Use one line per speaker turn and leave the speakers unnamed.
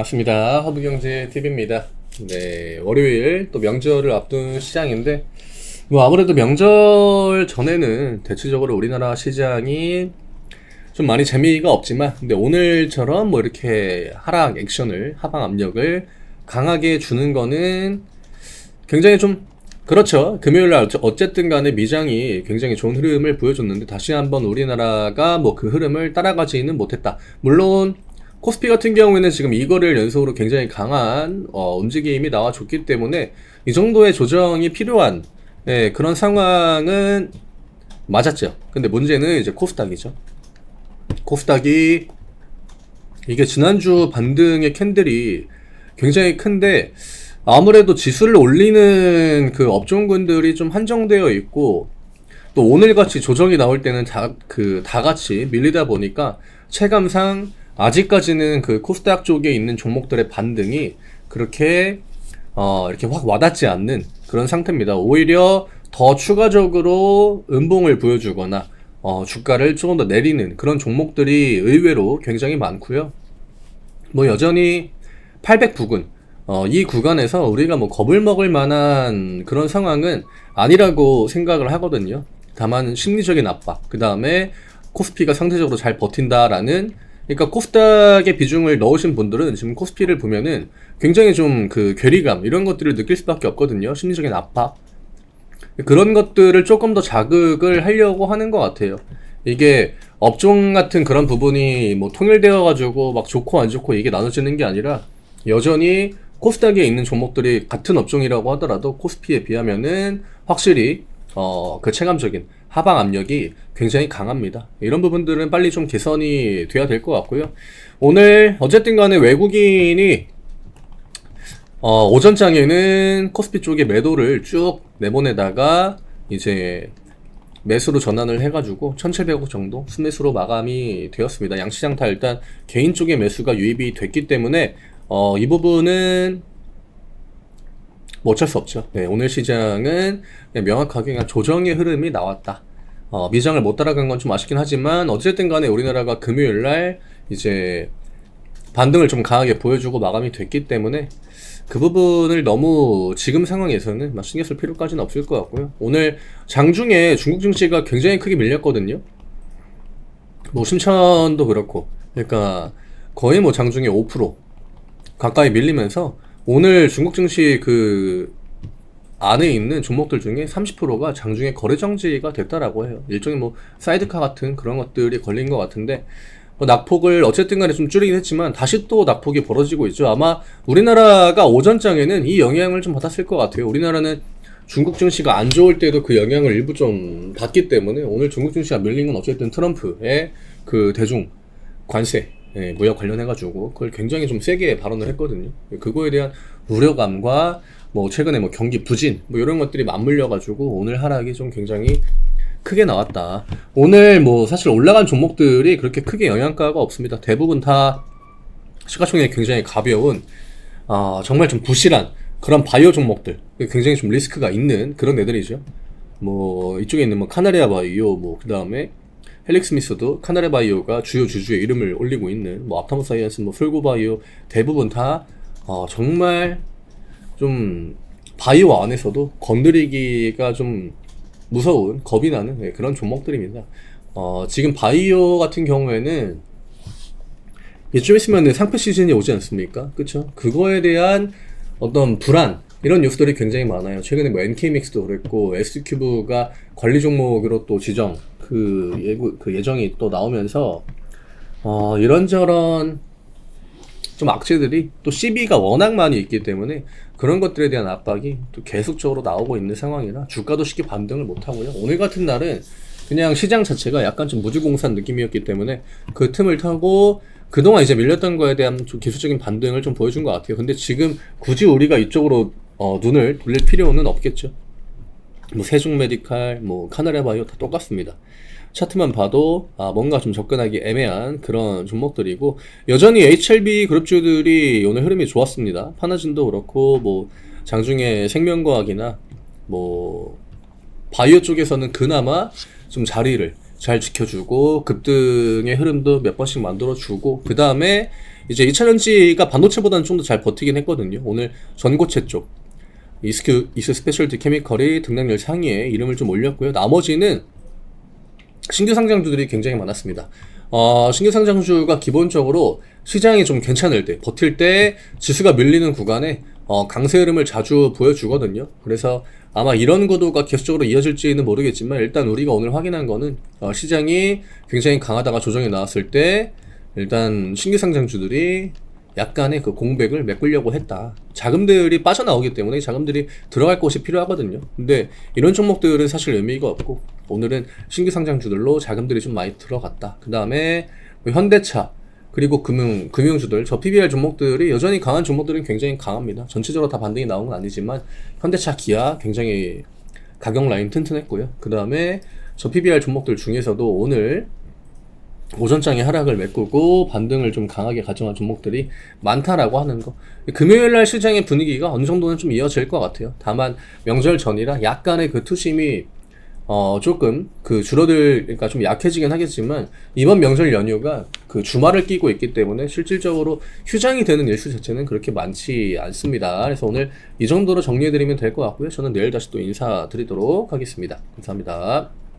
반갑습니다. 허브경제TV입니다. 네, 월요일 또 명절을 앞둔 시장인데, 뭐 아무래도 명절 전에는 대체적으로 우리나라 시장이 좀 많이 재미가 없지만, 근데 오늘처럼 뭐 이렇게 하락 액션을, 하방 압력을 강하게 주는 거는 굉장히 좀 그렇죠. 금요일날 어쨌든 간에 미장이 굉장히 좋은 흐름을 보여줬는데, 다시 한번 우리나라가 뭐 그 흐름을 따라가지는 못했다. 물론 코스피 같은 경우에는 지금 이거를 연속으로 굉장히 강한 움직임이 나와줬기 때문에 이 정도의 조정이 필요한 그런 상황은 맞았죠. 근데 문제는 이제 코스닥이죠. 코스닥이 이게 지난주 반등의 캔들이 굉장히 큰데, 아무래도 지수를 올리는 그 업종군들이 좀 한정되어 있고, 또 오늘같이 조정이 나올 때는 다 같이 밀리다 보니까 체감상 아직까지는 그 코스닥 쪽에 있는 종목들의 반등이 그렇게 이렇게 확 와닿지 않는 그런 상태입니다. 오히려 더 추가적으로 음봉을 보여주거나 주가를 조금 더 내리는 그런 종목들이 의외로 굉장히 많고요. 뭐 여전히 800 부근 이 구간에서 우리가 뭐 겁을 먹을 만한 그런 상황은 아니라고 생각을 하거든요. 다만 심리적인 압박, 그 다음에 코스피가 상대적으로 잘 버틴다라는, 그러니까 코스닥의 비중을 넣으신 분들은 지금 코스피를 보면은 굉장히 좀 그 괴리감 이런 것들을 느낄 수밖에 없거든요. 심리적인 압박, 그런 것들을 조금 더 자극을 하려고 하는 것 같아요. 이게 업종 같은 그런 부분이 뭐 통일되어 가지고 막 좋고 안 좋고 이게 나눠지는 게 아니라, 여전히 코스닥에 있는 종목들이 같은 업종이라고 하더라도 코스피에 비하면은 확실히 그 체감적인 하방 압력이 굉장히 강합니다. 이런 부분들은 빨리 좀 개선이 돼야 될 것 같고요. 오늘 어쨌든 간에 외국인이 오전장에는 코스피 쪽에 매도를 쭉 내보내다가 이제 매수로 전환을 해가지고 1700억 정도 순매수로 마감이 되었습니다. 양시장 다 일단 개인 쪽의 매수가 유입이 됐기 때문에 이 부분은 뭐 어쩔 수 없죠. 네, 오늘 시장은 그냥 명확하게 그냥 조정의 흐름이 나왔다. 미장을 못 따라간 건 좀 아쉽긴 하지만, 어쨌든 간에 우리나라가 금요일날 이제 반등을 좀 강하게 보여주고 마감이 됐기 때문에 그 부분을 너무 지금 상황에서는 막 신경 쓸 필요까지는 없을 것 같고요. 오늘 장중에 중국 증시가 굉장히 크게 밀렸거든요. 뭐 심천도 그렇고, 그러니까 거의 뭐 장중에 5% 가까이 밀리면서 오늘 중국 증시 그 안에 있는 종목들 중에 30%가 장중에 거래 정지가 됐다라고 해요. 일종의 뭐 사이드카 같은 그런 것들이 걸린 것 같은데, 뭐 낙폭을 어쨌든 간에 좀 줄이긴 했지만 다시 또 낙폭이 벌어지고 있죠. 아마 우리나라가 오전장에는 이 영향을 좀 받았을 것 같아요. 우리나라는 중국 증시가 안 좋을 때도 그 영향을 일부 좀 받기 때문에, 오늘 중국 증시가 밀린 건 어쨌든 트럼프의 그 대중 관세 무역 관련해가지고 그걸 굉장히 좀 세게 발언을 했거든요. 그거에 대한 우려감과 뭐 최근에 뭐 경기 부진 뭐 이런 것들이 맞물려가지고 오늘 하락이 좀 굉장히 크게 나왔다. 오늘 뭐 사실 올라간 종목들이 그렇게 크게 영향가가 없습니다. 대부분 다 시가총액이 굉장히 가벼운 정말 좀 부실한 그런 바이오 종목들, 굉장히 좀 리스크가 있는 그런 애들이죠. 뭐 이쪽에 있는 뭐 카나리아 바이오, 뭐 그 다음에 헬릭스미스도 카나리아 바이오가 주요 주주의 이름을 올리고 있는 뭐 앞타모 사이언스, 뭐 솔고 바이오, 대부분 다 정말 좀 바이오 안에서도 건드리기가 좀 무서운, 겁이 나는 그런 종목들입니다. 지금 바이오 같은 경우에는 이쯤 있으면 상표 시즌이 오지 않습니까? 그쵸? 그거에 대한 어떤 불안, 이런 뉴스들이 굉장히 많아요. 최근에 뭐 NK맥스도 그랬고, S큐브가 관리 종목으로 또 지정, 그 예정이 또 나오면서, 이런저런 좀 악재들이 또 CB가 워낙 많이 있기 때문에 그런 것들에 대한 압박이 또 계속적으로 나오고 있는 상황이라 주가도 쉽게 반등을 못 하고요. 오늘 같은 날은 그냥 시장 자체가 약간 좀 무주공산 느낌이었기 때문에 그 틈을 타고 그동안 이제 밀렸던 거에 대한 좀 기술적인 반등을 좀 보여준 것 같아요. 근데 지금 굳이 우리가 이쪽으로 눈을 돌릴 필요는 없겠죠. 뭐 세종메디칼, 뭐 카나리아 바이오 다 똑같습니다. 차트만 봐도 뭔가 좀 접근하기 애매한 그런 종목들이고, 여전히 HLB 그룹주들이 오늘 흐름이 좋았습니다. 파나진도 그렇고, 뭐 장중에 생명과학이나 뭐 바이오 쪽에서는 그나마 좀 자리를 잘 지켜주고 급등의 흐름도 몇 번씩 만들어주고 그 다음에 이제 2차전지가 반도체보다는 좀 더 잘 버티긴 했거든요. 오늘 전고체 쪽 이스 스페셜티 케미컬이 등락률 상위에 이름을 좀 올렸고요. 나머지는 신규 상장주들이 굉장히 많았습니다. 신규 상장주가 기본적으로 시장이 좀 괜찮을 때, 버틸 때 지수가 밀리는 구간에 강세 흐름을 자주 보여주거든요. 그래서 아마 이런 구도가 계속적으로 이어질지는 모르겠지만 일단 우리가 오늘 확인한 거는 시장이 굉장히 강하다가 조정이 나왔을 때 일단 신규 상장주들이 약간의 그 공백을 메꾸려고 했다. 자금들이 빠져나오기 때문에 자금들이 들어갈 곳이 필요하거든요. 근데 이런 종목들은 사실 의미가 없고 오늘은 신규 상장주들로 자금들이 좀 많이 들어갔다. 그 다음에 현대차 그리고 금융주들, 저 PBR 종목들이 여전히 강한 종목들은 굉장히 강합니다. 전체적으로 다 반등이 나온 건 아니지만 현대차, 기아 굉장히 가격 라인 튼튼했고요. 그 다음에 저 PBR 종목들 중에서도 오늘 오전장에 하락을 메꾸고 반등을 좀 강하게 가져간 종목들이 많다라고 하는 거. 금요일날 시장의 분위기가 어느 정도는 좀 이어질 것 같아요. 다만 명절 전이라 약간의 그 투심이 조금 그 줄어들니까 좀 약해지긴 하겠지만 이번 명절 연휴가 그 주말을 끼고 있기 때문에 실질적으로 휴장이 되는 일수 자체는 그렇게 많지 않습니다. 그래서 오늘 이 정도로 정리해드리면 될 것 같고요. 저는 내일 다시 또 인사드리도록 하겠습니다. 감사합니다.